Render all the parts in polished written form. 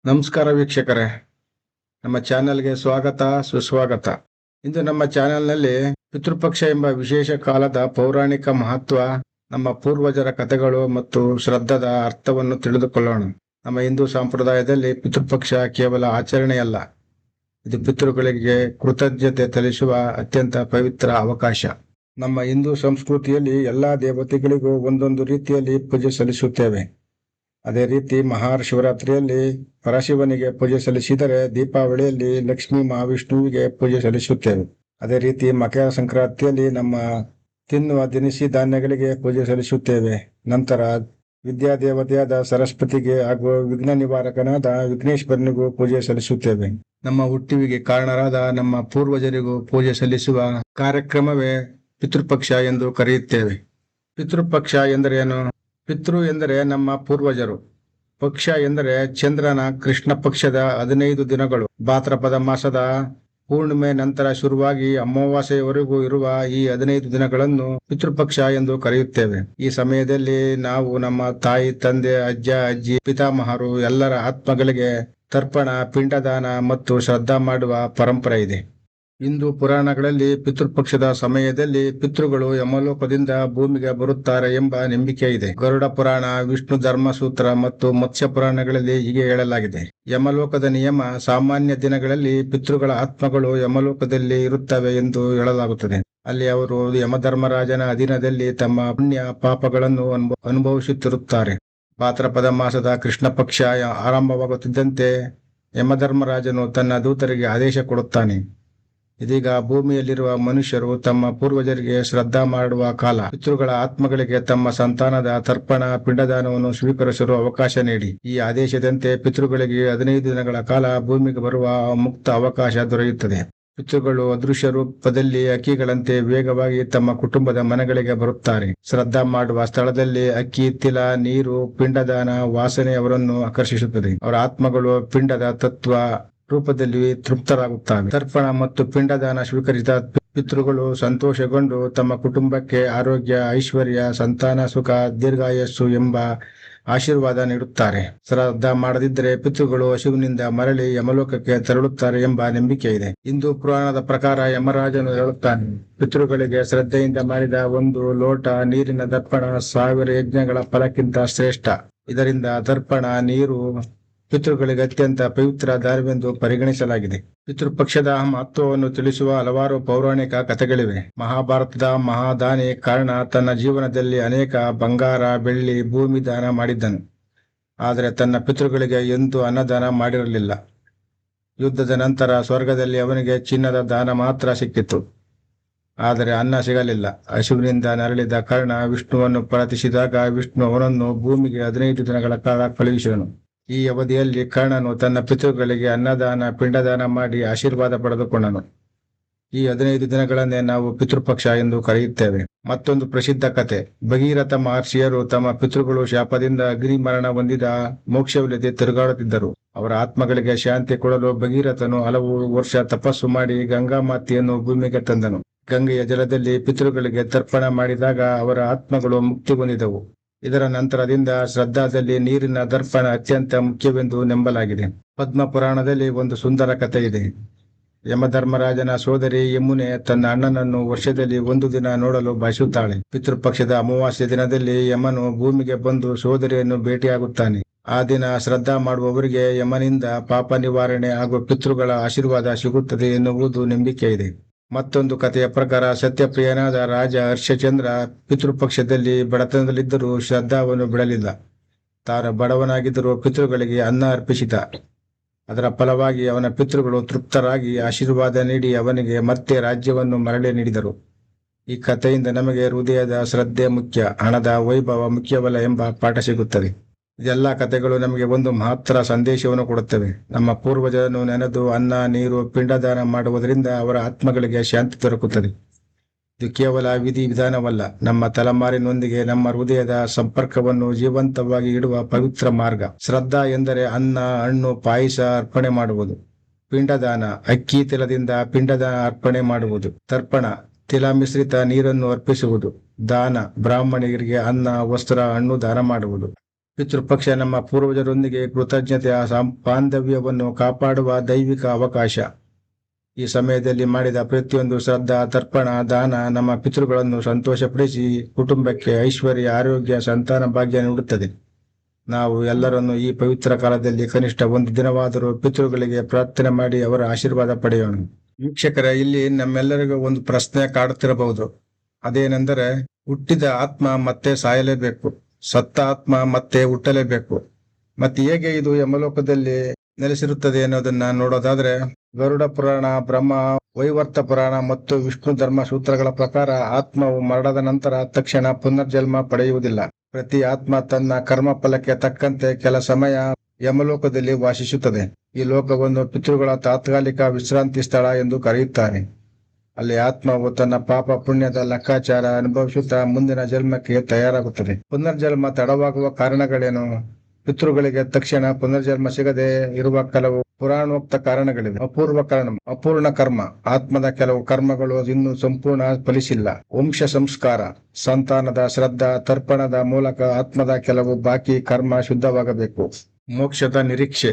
ನಮಸ್ಕಾರ ವೀಕ್ಷಕರೇ, ನಮ್ಮ ಚಾನೆಲ್ಗೆ ಸ್ವಾಗತ ಸುಸ್ವಾಗತ. ಇಂದು ನಮ್ಮ ಚಾನೆಲ್ನಲ್ಲಿ ಪಿತೃಪಕ್ಷ ಎಂಬ ವಿಶೇಷ ಕಾಲದ ಪೌರಾಣಿಕ ಮಹತ್ವ, ನಮ್ಮ ಪೂರ್ವಜರ ಕಥೆಗಳು ಮತ್ತು ಶ್ರಾದ್ದದ ಅರ್ಥವನ್ನು ತಿಳಿದುಕೊಳ್ಳೋಣ. ನಮ್ಮ ಹಿಂದೂ ಸಂಪ್ರದಾಯದಲ್ಲಿ ಪಿತೃಪಕ್ಷ ಕೇವಲ ಆಚರಣೆಯಲ್ಲ, ಇದು ಪಿತೃಗಳಿಗೆ ಕೃತಜ್ಞತೆ ಸಲ್ಲಿಸುವ ಅತ್ಯಂತ ಪವಿತ್ರ ಅವಕಾಶ. ನಮ್ಮ ಹಿಂದೂ ಸಂಸ್ಕೃತಿಯಲ್ಲಿ ಎಲ್ಲಾ ದೇವತೆಗಳಿಗೂ ಒಂದೊಂದು ರೀತಿಯಲ್ಲಿ ಪೂಜೆ ಸಲ್ಲಿಸುತ್ತೇವೆ. ಅದೇ ರೀತಿ ಮಹಾಶಿವರಾತ್ರಿಯಲ್ಲಿ ಪರಶಿವನಿಗೆ ಪೂಜೆ ಸಲ್ಲಿಸಿದರೆ, ದೀಪಾವಳಿಯಲ್ಲಿ ಲಕ್ಷ್ಮೀ ಮಹಾವಿಷ್ಣುವಿಗೆ ಪೂಜೆ ಸಲ್ಲಿಸುತ್ತೇವೆ. ಅದೇ ರೀತಿ ಮಕರ ಸಂಕ್ರಾಂತಿಯಲ್ಲಿ ನಮ್ಮ ತಿನ್ನುವ ದಿನಸಿ ಧಾನ್ಯಗಳಿಗೆ ಪೂಜೆ ಸಲ್ಲಿಸುತ್ತೇವೆ. ನಂತರ ವಿದ್ಯಾದೇವತೆಯಾದ ಸರಸ್ವತಿಗೆ ಹಾಗೂ ವಿಘ್ನ ನಿವಾರಕನಾದ ವಿಘ್ನೇಶ್ವರನಿಗೂ ಪೂಜೆ ಸಲ್ಲಿಸುತ್ತೇವೆ. ನಮ್ಮ ಹುಟ್ಟುವಿಗೆ ಕಾರಣರಾದ ನಮ್ಮ ಪೂರ್ವಜರಿಗೂ ಪೂಜೆ ಸಲ್ಲಿಸುವ ಕಾರ್ಯಕ್ರಮವೇ ಪಿತೃಪಕ್ಷ ಎಂದು ಕರೆಯುತ್ತೇವೆ. ಪಿತೃಪಕ್ಷ ಎಂದರೇನು? ಪಿತೃ ಎಂದರೆ ನಮ್ಮ ಪೂರ್ವಜರು, ಪಕ್ಷ ಎಂದರೆ ಚಂದ್ರನ ಕೃಷ್ಣ ಪಕ್ಷದ 15 ದಿನಗಳು. ಭಾದ್ರಪದ ಮಾಸದ ಪೂರ್ಣಿಮೆ ನಂತರ ಶುರುವಾಗಿ ಅಮಾವಾಸ್ಯೆಯವರೆಗೂ ಇರುವ ಈ 15 ದಿನಗಳನ್ನು ಪಿತೃಪಕ್ಷ ಎಂದು ಕರೆಯುತ್ತೇವೆ. ಈ ಸಮಯದಲ್ಲಿ ನಾವು ನಮ್ಮ ತಾಯಿ, ತಂದೆ, ಅಜ್ಜ, ಅಜ್ಜಿ, ಪಿತಾಮಹರು ಎಲ್ಲರ ಆತ್ಮಗಳಿಗೆ ತರ್ಪಣ, ಪಿಂಡದಾನ ಮತ್ತು ಶ್ರಾದ್ದ ಮಾಡುವ ಪರಂಪರೆ ಇದೆ. ಹಿಂದೂ ಪುರಾಣಗಳಲ್ಲಿ ಪಿತೃಪಕ್ಷದ ಸಮಯದಲ್ಲಿ ಪಿತೃಗಳು ಯಮಲೋಕದಿಂದ ಭೂಮಿಗೆ ಬರುತ್ತಾರೆ ಎಂಬ ನಂಬಿಕೆ ಇದೆ. ಗರುಡ ಪುರಾಣ, ವಿಷ್ಣು ಧರ್ಮಸೂತ್ರ ಮತ್ತು ಮತ್ಸ್ಯ ಪುರಾಣಗಳಲ್ಲಿ ಹೀಗೆ ಹೇಳಲಾಗಿದೆ. ಯಮಲೋಕದ ನಿಯಮ: ಸಾಮಾನ್ಯ ದಿನಗಳಲ್ಲಿ ಪಿತೃಗಳ ಆತ್ಮಗಳು ಯಮಲೋಕದಲ್ಲಿ ಇರುತ್ತವೆ ಎಂದು ಹೇಳಲಾಗುತ್ತದೆ. ಅಲ್ಲಿ ಅವರು ಯಮಧರ್ಮರಾಜನ ಅಧೀನದಲ್ಲಿ ತಮ್ಮ ಪುಣ್ಯ ಪಾಪಗಳನ್ನು ಅನುಭವಿಸುತ್ತಿರುತ್ತಾರೆ. ಭಾದ್ರಪದ ಮಾಸದ ಕೃಷ್ಣ ಪಕ್ಷ ಆರಂಭವಾಗುತ್ತಿದ್ದಂತೆ ಯಮಧರ್ಮರಾಜನು ತನ್ನ ದೂತರಿಗೆ ಆದೇಶ ಕೊಡುತ್ತಾನೆ: ಇದೀಗ ಭೂಮಿಯಲ್ಲಿರುವ ಮನುಷ್ಯರು ತಮ್ಮ ಪೂರ್ವಜರಿಗೆ ಶ್ರಾದ್ದ ಮಾಡುವ ಕಾಲ. ಪಿತೃಗಳ ಆತ್ಮಗಳಿಗೆ ತಮ್ಮ ಸಂತಾನದ ತರ್ಪಣ, ಪಿಂಡದಾನವನ್ನು ಸ್ವೀಕರಿಸಲು ಅವಕಾಶ ನೀಡಿ. ಈ ಆದೇಶದಂತೆ ಪಿತೃಗಳಿಗೆ 15 ದಿನಗಳ ಕಾಲ ಭೂಮಿಗೆ ಬರುವ ಮುಕ್ತ ಅವಕಾಶ ದೊರೆಯುತ್ತದೆ. ಪಿತೃಗಳು ಅದೃಶ್ಯ ರೂಪದಲ್ಲಿ ಹಕ್ಕಿಗಳಂತೆ ವೇಗವಾಗಿ ತಮ್ಮ ಕುಟುಂಬದ ಮನೆಗಳಿಗೆ ಬರುತ್ತಾರೆ. ಶ್ರಾದ್ದ ಮಾಡುವ ಸ್ಥಳದಲ್ಲಿ ಅಕ್ಕಿ, ತಿಲ, ನೀರು, ಪಿಂಡದಾನ ವಾಸನೆ ಅವರನ್ನು ಆಕರ್ಷಿಸುತ್ತದೆ. ಅವರ ಆತ್ಮಗಳು ಪಿಂಡದ ತತ್ವ ರೂಪದಲ್ಲಿ ತೃಪ್ತರಾಗುತ್ತವೆ. ತರ್ಪಣ ಮತ್ತು ಪಿಂಡದಾನ ಸ್ವೀಕರಿಸಿದ ಪಿತೃಗಳು ಸಂತೋಷಗೊಂಡು ತಮ್ಮ ಕುಟುಂಬಕ್ಕೆ ಆರೋಗ್ಯ, ಐಶ್ವರ್ಯ, ಸಂತಾನ ಸುಖ, ದೀರ್ಘಾಯಸ್ಸು ಎಂಬ ಆಶೀರ್ವಾದ ನೀಡುತ್ತಾರೆ. ಶ್ರಾದ್ದ ಮಾಡದಿದ್ದರೆ ಪಿತೃಗಳು ಹಸಿವಿನಿಂದ ಮರಳಿ ಯಮಲೋಕಕ್ಕೆ ತೆರಳುತ್ತಾರೆ ಎಂಬ ನಂಬಿಕೆ ಇದೆ. ಹಿಂದೂ ಪುರಾಣದ ಪ್ರಕಾರ ಯಮರಾಜನು ಹೇಳುತ್ತಾನೆ: ಪಿತೃಗಳಿಗೆ ಶ್ರದ್ಧೆಯಿಂದ ಮಾಡಿದ 1 ಲೋಟ ನೀರಿನ ದರ್ಪಣ 1000 ಯಜ್ಞಗಳ ಫಲಕ್ಕಿಂತ ಶ್ರೇಷ್ಠ. ಇದರಿಂದ ದರ್ಪಣ ನೀರು ಪಿತೃಗಳಿಗೆ ಅತ್ಯಂತ ಪವಿತ್ರ ದಾನವೆಂದು ಪರಿಗಣಿಸಲಾಗಿದೆ. ಪಿತೃಪಕ್ಷದ ಮಹತ್ವವನ್ನು ತಿಳಿಸುವ ಹಲವಾರು ಪೌರಾಣಿಕ ಕಥೆಗಳಿವೆ. ಮಹಾಭಾರತದ ಮಹಾದಾನಿ ಕರ್ಣ ತನ್ನ ಜೀವನದಲ್ಲಿ ಅನೇಕ ಬಂಗಾರ, ಬೆಳ್ಳಿ, ಭೂಮಿ ದಾನ ಮಾಡಿದ್ದನು. ಆದರೆ ತನ್ನ ಪಿತೃಗಳಿಗೆ ಎಂದೂ ಅನ್ನದಾನ ಮಾಡಿರಲಿಲ್ಲ. ಯುದ್ಧದ ನಂತರ ಸ್ವರ್ಗದಲ್ಲಿ ಅವನಿಗೆ ಚಿನ್ನದ ದಾನ ಮಾತ್ರ ಸಿಕ್ಕಿತು, ಆದರೆ ಅನ್ನ ಸಿಗಲಿಲ್ಲ. ಹಸಿವಿನಿಂದ ನರಳಿದ ಕರ್ಣ ವಿಷ್ಣುವನ್ನು ಪ್ರಾರ್ಥಿಸಿದಾಗ ವಿಷ್ಣು ಅವನನ್ನು ಭೂಮಿಗೆ 15 ದಿನಗಳ ಕಾಲ ಕಳುಹಿಸಿದನು. ಈ ಅವಧಿಯಲ್ಲಿ ಕರ್ಣನು ತನ್ನ ಪಿತೃಗಳಿಗೆ ಅನ್ನದಾನ, ಪಿಂಡದಾನ ಮಾಡಿ ಆಶೀರ್ವಾದ ಪಡೆದುಕೊಂಡನು. ಈ 15 ದಿನಗಳನ್ನೇ ನಾವು ಪಿತೃಪಕ್ಷ ಎಂದು ಕರೆಯುತ್ತೇವೆ. ಮತ್ತೊಂದು ಪ್ರಸಿದ್ಧ ಕಥೆ: ಭಗೀರಥ ಮಹರ್ಷಿಯರು ತಮ್ಮ ಪಿತೃಗಳು ಶಾಪದಿಂದ ಅಗ್ನಿ ಮರಣ ಹೊಂದಿದ ಮೋಕ್ಷವಿಲ್ಲದೆ ತಿರುಗಾಡುತ್ತಿದ್ದರು. ಅವರ ಆತ್ಮಗಳಿಗೆ ಶಾಂತಿ ಕೊಡಲು ಭಗೀರಥನು ಹಲವು ವರ್ಷ ತಪಸ್ಸು ಮಾಡಿ ಗಂಗಾ ಮಾತೆಯನ್ನು ಭೂಮಿಗೆ ತಂದನು. ಗಂಗೆಯ ಜಲದಲ್ಲಿ ಪಿತೃಗಳಿಗೆ ತರ್ಪಣ ಮಾಡಿದಾಗ ಅವರ ಆತ್ಮಗಳು ಮುಕ್ತಿ ಹೊಂದಿದವು. ಇದರ ನಂತರದಿಂದ ಶ್ರಾದ್ದದಲ್ಲಿ ನೀರಿನ ದರ್ಪಣ ಅತ್ಯಂತ ಮುಖ್ಯವೆಂದು ನಂಬಲಾಗಿದೆ. ಪದ್ಮ ಪುರಾಣದಲ್ಲಿ ಒಂದು ಸುಂದರ ಕಥೆ ಇದೆ. ಯಮಧರ್ಮರಾಜನ ಸೋದರಿ ಯಮುನೆ ತನ್ನ ಅಣ್ಣನನ್ನು ವರ್ಷದಲ್ಲಿ 1 ದಿನ ನೋಡಲು ಬಯಸುತ್ತಾಳೆ. ಪಿತೃಪಕ್ಷದ ಅಮಾವಾಸ್ಯ ದಿನದಲ್ಲಿ ಯಮನು ಭೂಮಿಗೆ ಬಂದು ಸೋದರಿಯನ್ನು ಭೇಟಿಯಾಗುತ್ತಾನೆ. ಆ ದಿನ ಶ್ರಾದ್ದ ಮಾಡುವವರಿಗೆ ಯಮನಿಂದ ಪಾಪ ನಿವಾರಣೆ ಹಾಗೂ ಪಿತೃಗಳ ಆಶೀರ್ವಾದ ಸಿಗುತ್ತದೆ ಎನ್ನುವುದು ನಂಬಿಕೆ ಇದೆ. ಮತ್ತೊಂದು ಕಥೆಯ ಪ್ರಕಾರ ಸತ್ಯಪ್ರಿಯನಾದ ರಾಜ ಹರ್ಷಚಂದ್ರ ಪಿತೃಪಕ್ಷದಲ್ಲಿ ಬಡತನದಲ್ಲಿದ್ದರೂ ಶ್ರಾದ್ದವನ್ನು ಬಿಡಲಿಲ್ಲ. ತಾನು ಬಡವನಾಗಿದ್ದರೂ ಪಿತೃಗಳಿಗೆ ಅನ್ನ ಅರ್ಪಿಸಿದ. ಅದರ ಫಲವಾಗಿ ಅವನ ಪಿತೃಗಳು ತೃಪ್ತರಾಗಿ ಆಶೀರ್ವಾದ ನೀಡಿ ಅವನಿಗೆ ಮತ್ತೆ ರಾಜ್ಯವನ್ನು ಮರಳಿ ನೀಡಿದರು. ಈ ಕಥೆಯಿಂದ ನಮಗೆ ಹೃದಯದ ಶ್ರದ್ಧೆ ಮುಖ್ಯ, ಹಣದ ವೈಭವ ಮುಖ್ಯವಲ್ಲ ಎಂಬ ಪಾಠ ಸಿಗುತ್ತದೆ. ಇದೆಲ್ಲ ಕಥೆಗಳು ನಮಗೆ ಒಂದು ಮಹತ್ತರ ಸಂದೇಶವನ್ನು ಕೊಡುತ್ತವೆ. ನಮ್ಮ ಪೂರ್ವಜರನ್ನು ನೆನೆದು ಅನ್ನ, ನೀರು, ಪಿಂಡದಾನ ಮಾಡುವುದರಿಂದ ಅವರ ಆತ್ಮಗಳಿಗೆ ಶಾಂತಿ ದೊರಕುತ್ತದೆ. ಇದು ಕೇವಲ ವಿಧಿ ವಿಧಾನವಲ್ಲ, ನಮ್ಮ ತಲೆಮಾರಿನೊಂದಿಗೆ ನಮ್ಮ ಹೃದಯದ ಸಂಪರ್ಕವನ್ನು ಜೀವಂತವಾಗಿ ಇಡುವ ಪವಿತ್ರ ಮಾರ್ಗ. ಶ್ರಾದ್ದ ಎಂದರೆ ಅನ್ನ, ಹಣ್ಣು, ಪಾಯಸ ಅರ್ಪಣೆ ಮಾಡುವುದು. ಪಿಂಡದಾನ ಅಕ್ಕಿ, ತಿಲದಿಂದ ಪಿಂಡದಾನ ಅರ್ಪಣೆ ಮಾಡುವುದು. ತರ್ಪಣ ತಿಲ ಮಿಶ್ರಿತ ನೀರನ್ನು ಅರ್ಪಿಸುವುದು. ದಾನ ಬ್ರಾಹ್ಮಣರಿಗೆ ಅನ್ನ, ವಸ್ತ್ರ, ಹಣ್ಣು ದಾನ ಮಾಡುವುದು. ಪಿತೃಪಕ್ಷ ನಮ್ಮ ಪೂರ್ವಜರೊಂದಿಗೆ ಕೃತಜ್ಞತೆಯ ಬಾಂಧವ್ಯವನ್ನು ಕಾಪಾಡುವ ದೈವಿಕ ಅವಕಾಶ. ಈ ಸಮಯದಲ್ಲಿ ಮಾಡಿದ ಪ್ರತಿಯೊಂದು ಶ್ರದ್ಧಾ, ತರ್ಪಣ, ದಾನ ನಮ್ಮ ಪಿತೃಗಳನ್ನು ಸಂತೋಷಪಡಿಸಿ ಕುಟುಂಬಕ್ಕೆ ಐಶ್ವರ್ಯ, ಆರೋಗ್ಯ, ಸಂತಾನ ಭಾಗ್ಯ ನೀಡುತ್ತದೆ. ನಾವು ಎಲ್ಲರನ್ನು ಈ ಪವಿತ್ರ ಕಾಲದಲ್ಲಿ ಕನಿಷ್ಠ ಒಂದು ದಿನವಾದರೂ ಪಿತೃಗಳಿಗೆ ಪ್ರಾರ್ಥನೆ ಮಾಡಿ ಅವರ ಆಶೀರ್ವಾದ ಪಡೆಯೋಣ. ವೀಕ್ಷಕರೇ, ಇಲ್ಲಿ ನಮ್ಮೆಲ್ಲರಿಗೂ ಒಂದು ಪ್ರಶ್ನೆ ಕಾಡುತ್ತಿರಬಹುದು. ಅದೇನೆಂದರೆ, ಹುಟ್ಟಿದ ಆತ್ಮ ಮತ್ತೆ ಸಾಯಲೇಬೇಕು, ಸತ್ತ ಆತ್ಮ ಮತ್ತೆ ಹುಟ್ಟಲೇಬೇಕು, ಮತ್ತೆ ಹೇಗೆ ಇದು ಯಮಲೋಕದಲ್ಲಿ ನೆಲೆಸಿರುತ್ತದೆ ಅನ್ನೋದನ್ನ ನೋಡೋದಾದ್ರೆ, ಗರುಡ ಪುರಾಣ, ಬ್ರಹ್ಮ ವೈವರ್ತ ಪುರಾಣ ಮತ್ತು ವಿಷ್ಣು ಧರ್ಮ ಸೂತ್ರಗಳ ಪ್ರಕಾರ ಆತ್ಮವು ಮರಣದ ನಂತರ ತಕ್ಷಣ ಪುನರ್ಜನ್ಮ ಪಡೆಯುವುದಿಲ್ಲ. ಪ್ರತಿ ಆತ್ಮ ತನ್ನ ಕರ್ಮ ಫಲಕ್ಕೆ ತಕ್ಕಂತೆ ಕೆಲ ಸಮಯ ಯಮಲೋಕದಲ್ಲಿ ವಾಸಿಸುತ್ತದೆ. ಈ ಲೋಕವನ್ನು ಪಿತೃಗಳ ತಾತ್ಕಾಲಿಕ ವಿಶ್ರಾಂತಿ ಸ್ಥಳ ಎಂದು ಕರೆಯುತ್ತಾರೆ. ಅಲ್ಲಿ ಆತ್ಮವು ತನ್ನ ಪಾಪ ಪುಣ್ಯದ ಲೆಕ್ಕಾಚಾರ ಅನುಭವಿಸುತ್ತಾ ಮುಂದಿನ ಜನ್ಮಕ್ಕೆ ತಯಾರಾಗುತ್ತದೆ. ಪುನರ್ಜನ್ಮ ತಡವಾಗುವ ಕಾರಣಗಳೇನು? ಪಿತೃಗಳಿಗೆ ತಕ್ಷಣ ಪುನರ್ಜನ್ಮ ಸಿಗದೆ ಇರುವ ಕೆಲವು ಪುರಾಣೋಕ್ತ ಕಾರಣಗಳಿವೆ. ಅಪೂರ್ಣ ಕರ್ಮ. ಆತ್ಮದ ಕೆಲವು ಕರ್ಮಗಳು ಇನ್ನೂ ಸಂಪೂರ್ಣ ಫಲಿಸಿಲ್ಲ. ವಂಶ ಸಂಸ್ಕಾರ. ಸಂತಾನದ ಶ್ರದ್ಧಾ, ತರ್ಪಣದ ಮೂಲಕ ಆತ್ಮದ ಕೆಲವು ಬಾಕಿ ಕರ್ಮ ಶುದ್ಧವಾಗಬೇಕು. ಮೋಕ್ಷದ ನಿರೀಕ್ಷೆ.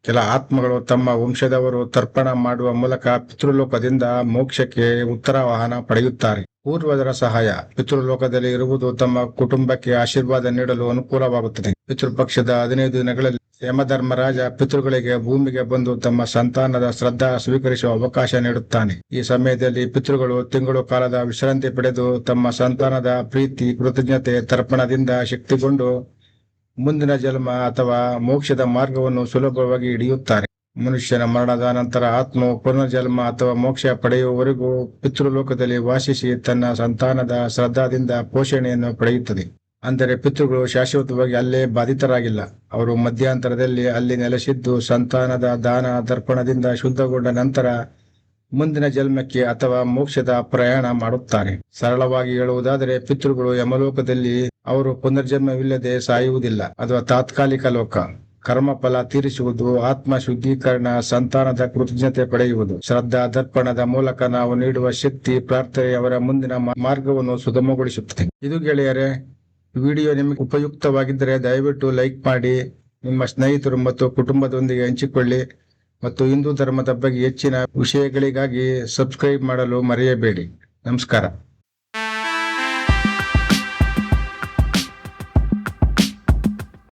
ಕೆಲ ಆತ್ಮಗಳು ತಮ್ಮ ವಂಶದವರು ತರ್ಪಣ ಮಾಡುವ ಮೂಲಕ ಪಿತೃಲೋಕದಿಂದ ಮೋಕ್ಷಕ್ಕೆ ಉತ್ತರವಾಹನ ಪಡೆಯುತ್ತಾರೆ. ಪೂರ್ವಜರ ಸಹಾಯ. ಪಿತೃಲೋಕದಲ್ಲಿ ಇರುವುದು ತಮ್ಮ ಕುಟುಂಬಕ್ಕೆ ಆಶೀರ್ವಾದ ನೀಡಲು ಅನುಕೂಲವಾಗುತ್ತದೆ. ಪಿತೃಪಕ್ಷದ 15 ದಿನಗಳಲ್ಲಿ ಯಮಧರ್ಮರಾಜ ಪಿತೃಗಳಿಗೆ ಭೂಮಿಗೆ ಬಂದು ತಮ್ಮ ಸಂತಾನದ ಶ್ರದ್ಧಾ ಸ್ವೀಕರಿಸುವ ಅವಕಾಶ ನೀಡುತ್ತಾನೆ. ಈ ಸಮಯದಲ್ಲಿ ಪಿತೃಗಳು ತಿಂಗಳು ಕಾಲದ ವಿಶ್ರಾಂತಿ ಪಡೆದು ತಮ್ಮ ಸಂತಾನದ ಪ್ರೀತಿ, ಕೃತಜ್ಞತೆ, ತರ್ಪಣದಿಂದ ಶಕ್ತಿಗೊಂಡು ಮುಂದಿನ ಜನ್ಮ ಅಥವಾ ಮೋಕ್ಷದ ಮಾರ್ಗವನ್ನು ಸುಲಭವಾಗಿ ಹಿಡಿಯುತ್ತಾರೆ. ಮನುಷ್ಯನ ಮರಣದ ನಂತರ ಆತ್ಮವು ಪುನರ್ಜನ್ಮ ಅಥವಾ ಮೋಕ್ಷ ಪಡೆಯುವವರೆಗೂ ಪಿತೃಲೋಕದಲ್ಲಿ ವಾಸಿಸಿ ತನ್ನ ಸಂತಾನದ ಶ್ರದ್ಧಾದಿಂದ ಪೋಷಣೆಯನ್ನು ಪಡೆಯುತ್ತದೆ. ಅಂದರೆ ಪಿತೃಗಳು ಶಾಶ್ವತವಾಗಿ ಅಲ್ಲೇ ಬಾಧಿತರಾಗಿಲ್ಲ. ಅವರು ಮಧ್ಯಂತರದಲ್ಲಿ ಅಲ್ಲಿ ನೆಲೆಸಿದ್ದು ಸಂತಾನದ ದಾನ, ತರ್ಪಣದಿಂದ ಶುದ್ಧಗೊಂಡ ನಂತರ ಮುಂದಿನ ಜನ್ಮಕ್ಕೆ ಅಥವಾ ಮೋಕ್ಷದ ಪ್ರಯಾಣ ಮಾಡುತ್ತಾರೆ. ಸರಳವಾಗಿ ಹೇಳುವುದಾದರೆ, ಪಿತೃಗಳು ಯಮಲೋಕದಲ್ಲಿ ಅವರು ಪುನರ್ಜನ್ಮವಿಲ್ಲದೆ ಸಾಯುವುದಿಲ್ಲ. ಅದು ತಾತ್ಕಾಲಿಕ ಲೋಕ. ಕರ್ಮಫಲ ತೀರಿಸುವುದು, ಆತ್ಮ ಶುದ್ಧೀಕರಣ, ಸಂತಾನದ ಕೃತಜ್ಞತೆ ಪಡೆಯುವುದು, ಶ್ರದ್ಧಾ ತರ್ಪಣದ ಮೂಲಕ ನಾವು ನೀಡುವ ಶಕ್ತಿ, ಪ್ರಾರ್ಥನೆ ಅವರ ಮುಂದಿನ ಮಾರ್ಗವನ್ನು ಸುಗಮಗೊಳಿಸುತ್ತದೆ. ಇದು ಗೆಳೆಯರೇ, ವಿಡಿಯೋ ನಿಮಗೆ ಉಪಯುಕ್ತವಾಗಿದ್ದರೆ ದಯವಿಟ್ಟು ಲೈಕ್ ಮಾಡಿ, ನಿಮ್ಮ ಸ್ನೇಹಿತರು ಮತ್ತು ಕುಟುಂಬದೊಂದಿಗೆ ಹಂಚಿಕೊಳ್ಳಿ ಮತ್ತು ಹಿಂದೂ ಧರ್ಮದ ಬಗ್ಗೆ ಹೆಚ್ಚಿನ ವಿಷಯಗಳಿಗಾಗಿ ಸಬ್ಸ್ಕ್ರೈಬ್ ಮಾಡಲು ಮರೆಯಬೇಡಿ. ನಮಸ್ಕಾರ.